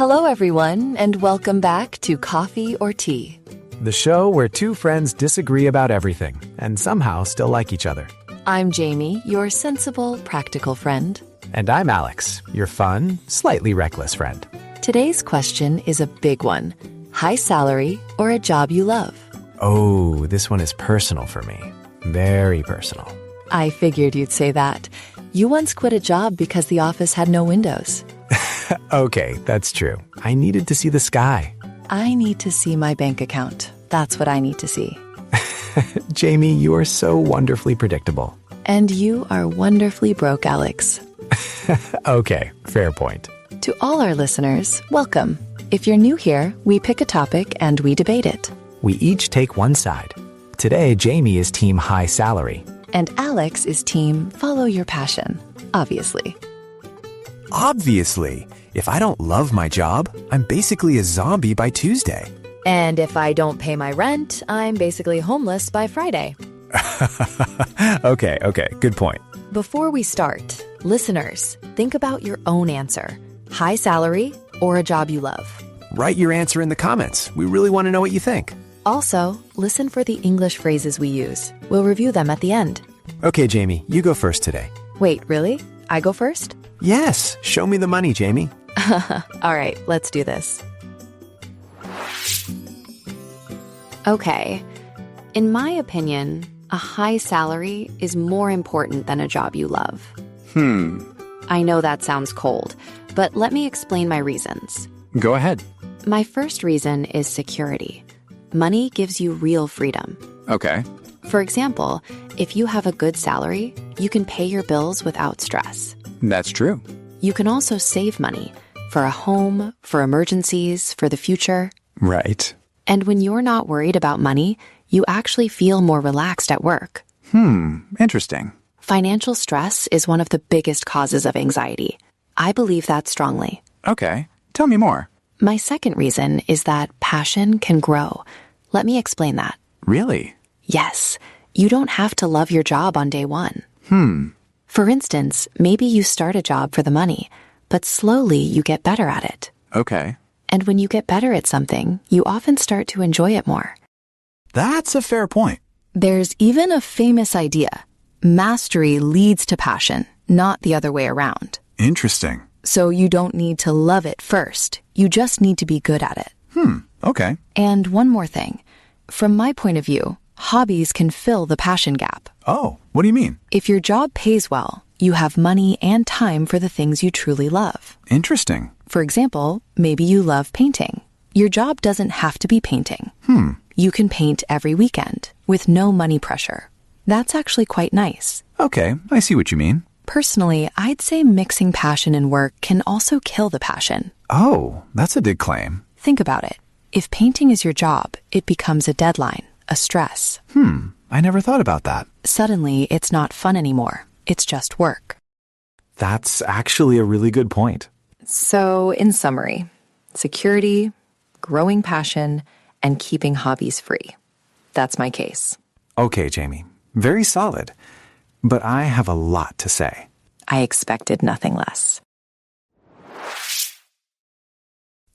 Hello, everyone, and welcome back to Coffee or Tea, the show where two friends disagree about everything and somehow still like each other. I'm Jamie, your sensible, practical friend. And I'm Alex, your fun, slightly reckless friend. Today's question is a big one. High salary or a job you love? Oh, this one is personal for me. Very personal. I figured you'd say that. You once quit a job because the office had no windows. Okay, that's true. I needed to see the sky. I need to see my bank account. That's what I need to see. Jamie, you are so wonderfully predictable. And you are wonderfully broke, Alex. Okay, fair point. To all our listeners, welcome. If you're new here, we pick a topic and we debate it. We each take one side. Today, Jamie is team high salary. And Alex is team follow your passion, obviously. Obviously. If I don't love my job, I'm basically a zombie by Tuesday. And if I don't pay my rent, I'm basically homeless by Friday. Okay, good point. Before we start, listeners, think about your own answer. High salary or a job you love? Write your answer in the comments. We really want to know what you think. Also, listen for the English phrases we use. We'll review them at the end. Okay, Jamie, you go first today. Wait, really? I go first? Yes, show me the money, Jamie. All right, let's do this. Okay. In my opinion, a high salary is more important than a job you love. I know that sounds cold, but let me explain my reasons. Go ahead. My first reason is security. Money gives you real freedom. Okay. For example, if you have a good salary, you can pay your bills without stress. That's true. You can also save money for a home, for emergencies, for the future. Right. And when you're not worried about money, you actually feel more relaxed at work. Interesting. Financial stress is one of the biggest causes of anxiety. I believe that strongly. Okay, tell me more. My second reason is that passion can grow. Let me explain that. Really? Yes, you don't have to love your job on day one. For instance, maybe you start a job for the money, but slowly you get better at it. Okay. And when you get better at something, you often start to enjoy it more. That's a fair point. There's even a famous idea. Mastery leads to passion, not the other way around. Interesting. So you don't need to love it first. You just need to be good at it. Okay. And one more thing. From my point of view, hobbies can fill the passion gap. Oh, what do you mean? If your job pays well, you have money and time for the things you truly love. Interesting. For example, maybe you love painting. Your job doesn't have to be painting. You can paint every weekend with no money pressure. That's actually quite nice. Okay, I see what you mean. Personally, I'd say mixing passion and work can also kill the passion. Oh, that's a big claim. Think about it. If painting is your job, it becomes a deadline, a stress. I never thought about that. Suddenly, it's not fun anymore. It's just work. That's actually a really good point. So, in summary, security, growing passion, and keeping hobbies free. That's my case. Okay, Jamie. Very solid. But I have a lot to say. I expected nothing less.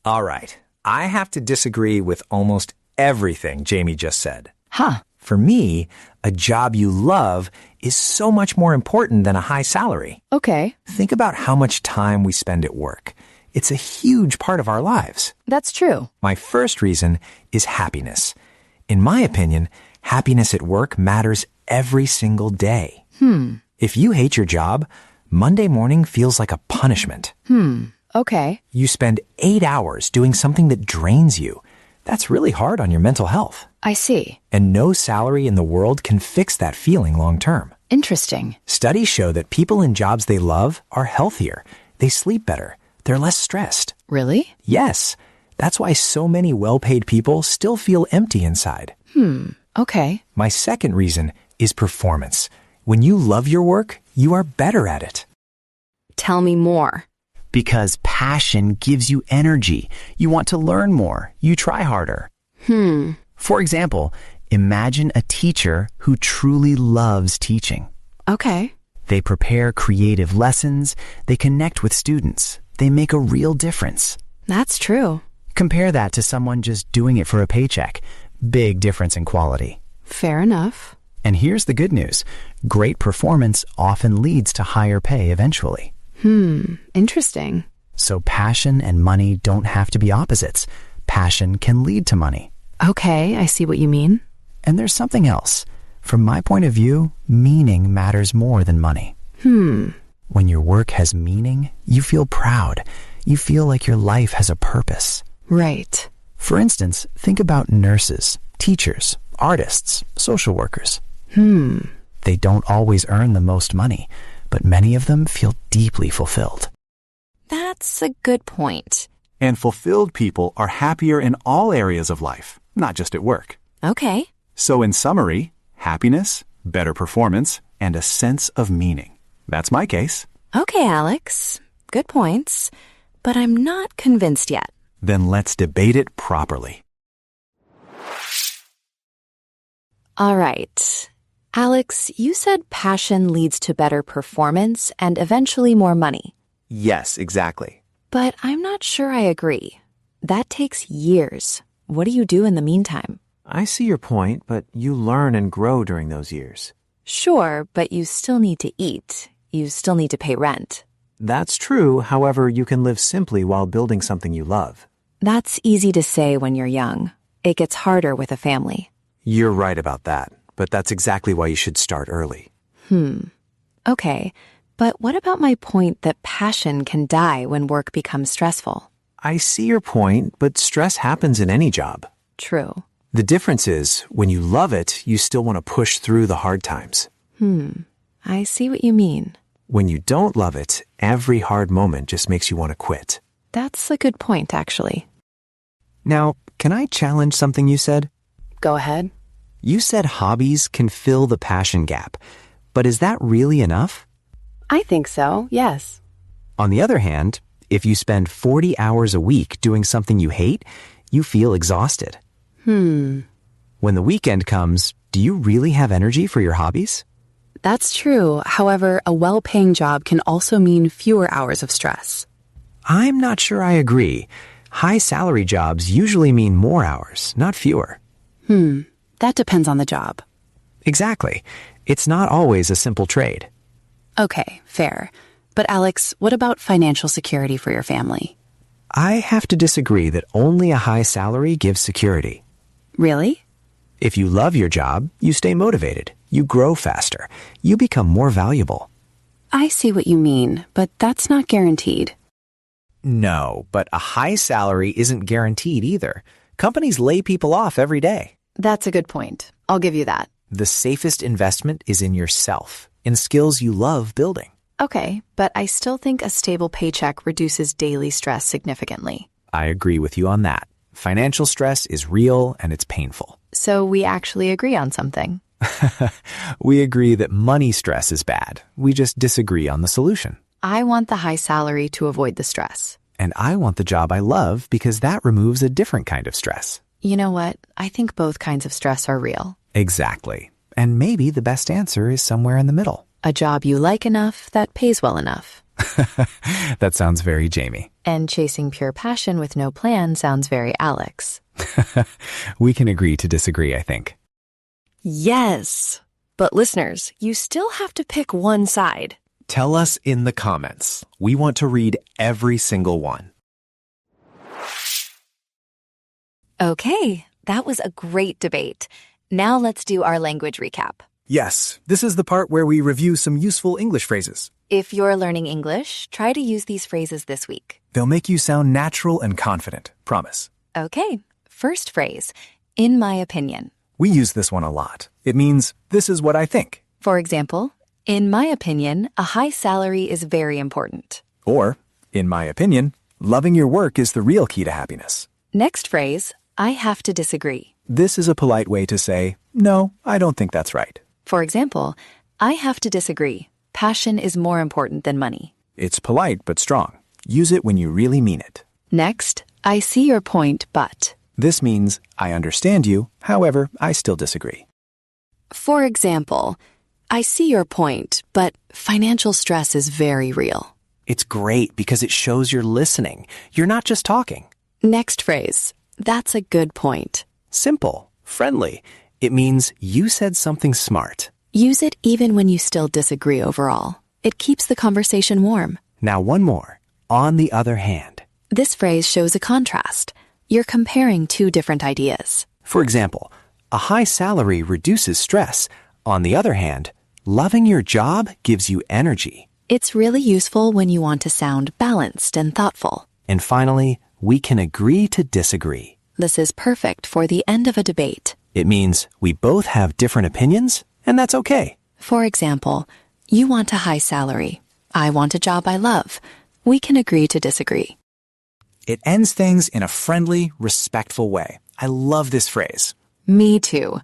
All right. I have to disagree with almost everything Jamie just said. Huh. For me, a job you love is so much more important than a high salary. Okay. Think about how much time we spend at work. It's a huge part of our lives. That's true. My first reason is happiness. In my opinion, happiness at work matters every single day. If you hate your job, Monday morning feels like a punishment. Okay. You spend 8 hours doing something that drains you. That's really hard on your mental health. I see. And no salary in the world can fix that feeling long term. Interesting. Studies show that people in jobs they love are healthier. They sleep better. They're less stressed. Really? Yes. That's why so many well-paid people still feel empty inside. Okay. My second reason is performance. When you love your work, you are better at it. Tell me more. Because passion gives you energy. You want to learn more. You try harder. For example, imagine a teacher who truly loves teaching. Okay. They prepare creative lessons. They connect with students. They make a real difference. That's true. Compare that to someone just doing it for a paycheck. Big difference in quality. Fair enough. And here's the good news. Great performance often leads to higher pay eventually. Interesting. So passion and money don't have to be opposites. Passion can lead to money. Okay, I see what you mean. And there's something else. From my point of view, meaning matters more than money. When your work has meaning, you feel proud. You feel like your life has a purpose. Right. For instance, think about nurses, teachers, artists, social workers. They don't always earn the most money, but many of them feel deeply fulfilled. That's a good point. And fulfilled people are happier in all areas of life, not just at work. Okay. So in summary, happiness, better performance, and a sense of meaning. That's my case. Okay, Alex. Good points. But I'm not convinced yet. Then let's debate it properly. All right. Alex, you said passion leads to better performance and eventually more money. Yes, exactly. But I'm not sure I agree. That takes years. What do you do in the meantime? I see your point, but you learn and grow during those years. Sure, but you still need to eat. You still need to pay rent. That's true, however, you can live simply while building something you love. That's easy to say when you're young. It gets harder with a family. You're right about that, but that's exactly why you should start early. Okay, but what about my point that passion can die when work becomes stressful? I see your point, but stress happens in any job. True. The difference is, when you love it, you still want to push through the hard times. I see what you mean. When you don't love it, every hard moment just makes you want to quit. That's a good point, actually. Now, can I challenge something you said? Go ahead. You said hobbies can fill the passion gap, but is that really enough? I think so, yes. On the other hand, if you spend 40 hours a week doing something you hate, you feel exhausted. When the weekend comes, do you really have energy for your hobbies? That's true. However, a well-paying job can also mean fewer hours of stress. I'm not sure I agree. High salary jobs usually mean more hours, not fewer. That depends on the job. Exactly. It's not always a simple trade. Okay, fair. But Alex, what about financial security for your family? I have to disagree that only a high salary gives security. Really? If you love your job, you stay motivated, you grow faster, you become more valuable. I see what you mean, but that's not guaranteed. No, but a high salary isn't guaranteed either. Companies lay people off every day. That's a good point. I'll give you that. The safest investment is in yourself, in skills you love building. Okay, but I still think a stable paycheck reduces daily stress significantly. I agree with you on that. Financial stress is real and it's painful. So we actually agree on something. We agree that money stress is bad. We just disagree on the solution. I want the high salary to avoid the stress. And I want the job I love because that removes a different kind of stress. You know what? I think both kinds of stress are real. Exactly. And maybe the best answer is somewhere in the middle. A job you like enough that pays well enough. That sounds very Jamie. And chasing pure passion with no plan sounds very Alex. We can agree to disagree, I think. Yes. But listeners, you still have to pick one side. Tell us in the comments. We want to read every single one. Okay, that was a great debate. Now let's do our language recap. Yes, this is the part where we review some useful English phrases. If you're learning English, try to use these phrases this week. They'll make you sound natural and confident, promise. Okay, first phrase, in my opinion. We use this one a lot. It means, this is what I think. For example, in my opinion, a high salary is very important. Or, in my opinion, loving your work is the real key to happiness. Next phrase, I have to disagree. This is a polite way to say, no, I don't think that's right. For example, I have to disagree. Passion is more important than money. It's polite but strong. Use it when you really mean it. Next, I see your point, but. This means, I understand you, however, I still disagree. For example, I see your point, but financial stress is very real. It's great because it shows you're listening. You're not just talking. Next phrase. That's a good point. Simple, friendly. It means you said something smart. Use it even when you still disagree overall. It keeps the conversation warm. Now one more. On the other hand. This phrase shows a contrast. You're comparing two different ideas. For example, a high salary reduces stress. On the other hand, loving your job gives you energy. It's really useful when you want to sound balanced and thoughtful. And finally, we can agree to disagree. This is perfect for the end of a debate. It means we both have different opinions, and that's okay. For example, you want a high salary. I want a job I love. We can agree to disagree. It ends things in a friendly, respectful way. I love this phrase. Me too.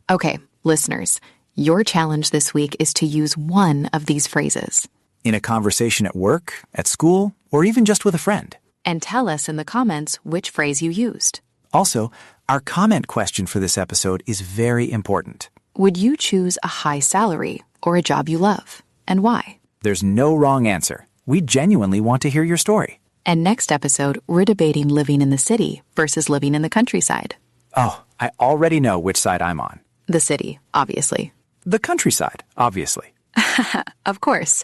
Okay, listeners, your challenge this week is to use one of these phrases. In a conversation at work, at school, or even just with a friend. And tell us in the comments which phrase you used. Also, our comment question for this episode is very important. Would you choose a high salary or a job you love? And why? There's no wrong answer. We genuinely want to hear your story. And next episode, we're debating living in the city versus living in the countryside. Oh, I already know which side I'm on. The city, obviously. The countryside, obviously. Of course.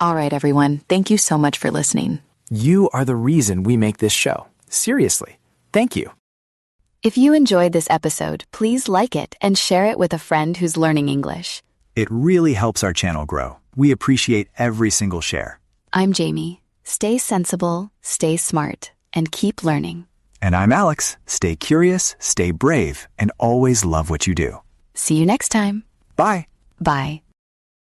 All right, everyone. Thank you so much for listening. You are the reason we make this show. Seriously. Thank you. If you enjoyed this episode, please like it and share it with a friend who's learning English. It really helps our channel grow. We appreciate every single share. I'm Jamie. Stay sensible, stay smart, and keep learning. And I'm Alex. Stay curious, stay brave, and always love what you do. See you next time. Bye. Bye.